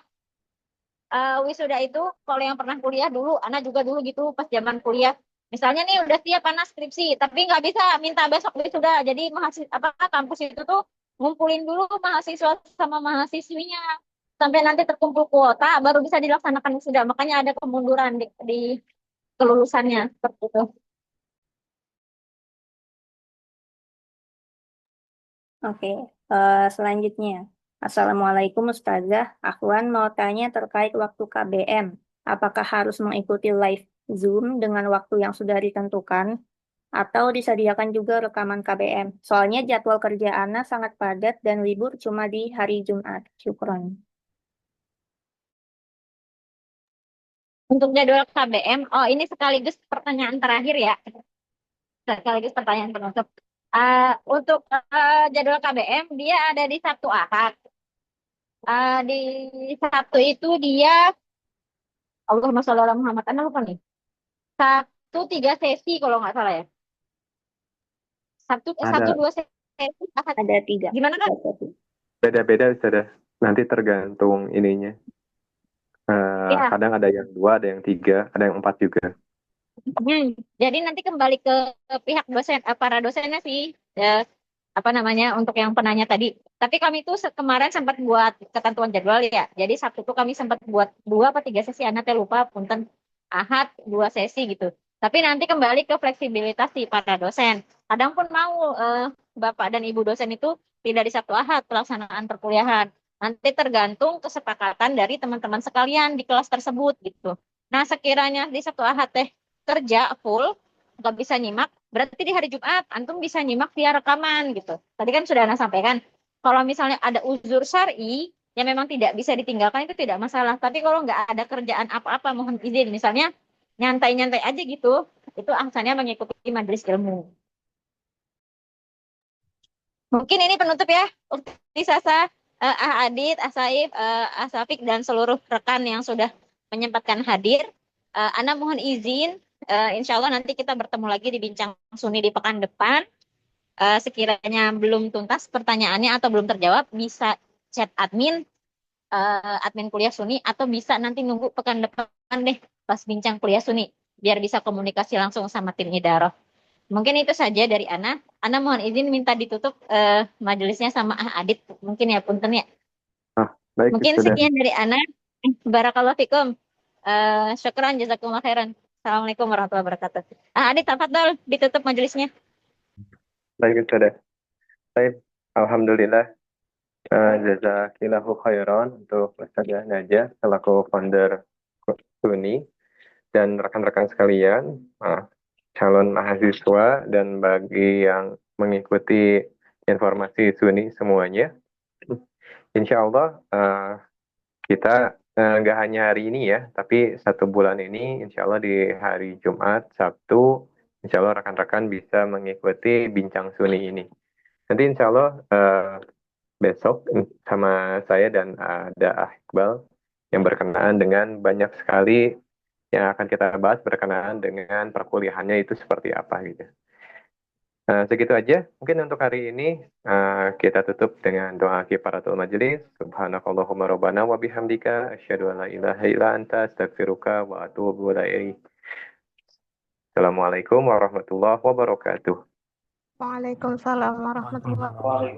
S7: wisuda itu, kalau yang pernah kuliah dulu, Anak juga dulu gitu pas zaman kuliah. Misalnya nih udah siap Anak skripsi, tapi nggak bisa minta besok wisuda. Jadi mahasiswa apa kampus itu tuh ngumpulin dulu mahasiswa sama mahasiswinya sampai nanti terkumpul kuota, baru bisa dilaksanakan wisuda. Makanya ada kemunduran di kelulusannya seperti itu.
S3: Oke, selanjutnya. Assalamualaikum Ustazah. Akhwan mau tanya terkait waktu KBM. Apakah harus mengikuti live Zoom dengan waktu yang sudah ditentukan? Atau disediakan juga rekaman KBM? Soalnya jadwal kerja Ana sangat padat dan libur cuma di hari Jumat. Syukron.
S7: Untuk jadwal KBM, oh ini sekaligus pertanyaan terakhir ya, sekaligus pertanyaan penutup. Untuk jadwal KBM, dia ada di Sabtu Ahad. Di Sabtu itu dia, Allahumma sholli ala Muhammad, Anda lupa nih. Sabtu 3 sesi kalau nggak salah ya. Sabtu
S2: Ada
S7: 2 sesi, Ahad.
S3: Ada 3.
S7: Gimana kan?
S2: beda-beda sudah. Nanti tergantung ininya.
S7: Ya.
S2: Kadang ada yang 2, ada yang 3, ada yang 4 juga.
S7: Jadi nanti kembali ke pihak dosen, para dosennya sih, ya, apa namanya, untuk yang penanya tadi. Tapi kami tuh kemarin sempat buat ketentuan jadwal ya. Jadi Sabtu tuh kami sempat buat 2 atau 3 sesi, Anak teh lupa, punten. Ahad 2 sesi gitu. Tapi nanti kembali ke fleksibilitas si para dosen. Kadang pun mau Bapak dan Ibu dosen itu tidak di Sabtu Ahad pelaksanaan perkuliahan. Nanti tergantung kesepakatan dari teman-teman sekalian di kelas tersebut gitu. Nah, sekiranya di Sabtu Ahad teh kerja full, nggak bisa nyimak, berarti di hari Jumat antum bisa nyimak via rekaman gitu. Tadi kan sudah Ana sampaikan, kalau misalnya ada uzur syar'i yang memang tidak bisa ditinggalkan itu tidak masalah. Tapi kalau nggak ada kerjaan apa-apa, mohon izin, misalnya nyantai-nyantai aja gitu, itu asalnya mengikuti majelis ilmu. Mungkin ini penutup ya, Ukti Sasa, Adit, Saif, Safik, dan seluruh rekan yang sudah menyempatkan hadir. Ana mohon izin, insya Allah nanti kita bertemu lagi di Bincang Suni di pekan depan. Sekiranya belum tuntas pertanyaannya atau belum terjawab, bisa chat admin, admin kuliah Suni, atau bisa nanti nunggu pekan depan deh pas bincang kuliah Suni, biar bisa komunikasi langsung sama tim Idaroh. Mungkin itu saja dari Ana. Ana mohon izin minta ditutup majelisnya sama Adit. Mungkin ya, punten ya.
S2: Baik,
S7: Mungkin
S2: sudah.
S7: sekian dari Ana. Barakallahu fikum. Syukran jazakumullah khairan. Assalamualaikum warahmatullahi wabarakatuh. Adit, tafadhol ditutup majelisnya.
S2: Baik, sudah. Baik, alhamdulillah. Jazakillahu khairan untuk Ustazah Najah selaku founder Suni dan rekan-rekan sekalian, calon mahasiswa dan bagi yang mengikuti informasi Suni semuanya. Insya Allah kita nggak hanya hari ini ya, tapi 1 bulan ini insya Allah di hari Jumat, Sabtu, insya Allah rekan-rekan bisa mengikuti bincang Suni ini. Nanti insya Allah besok sama saya dan ada Iqbal yang berkenaan dengan banyak sekali yang akan kita bahas berkenaan dengan perkuliahannya itu seperti apa gitu. Segitu aja mungkin untuk hari ini. Kita tutup dengan doa kifaratul majelis. Subhanakallahumma rabbana wa bihamdika asyhadu an la ilaha illa anta astaghfiruka wa atubu ilaik. Assalamualaikum warahmatullahi wabarakatuh.
S8: Waalaikumsalam warahmatullahi wabarakatuh.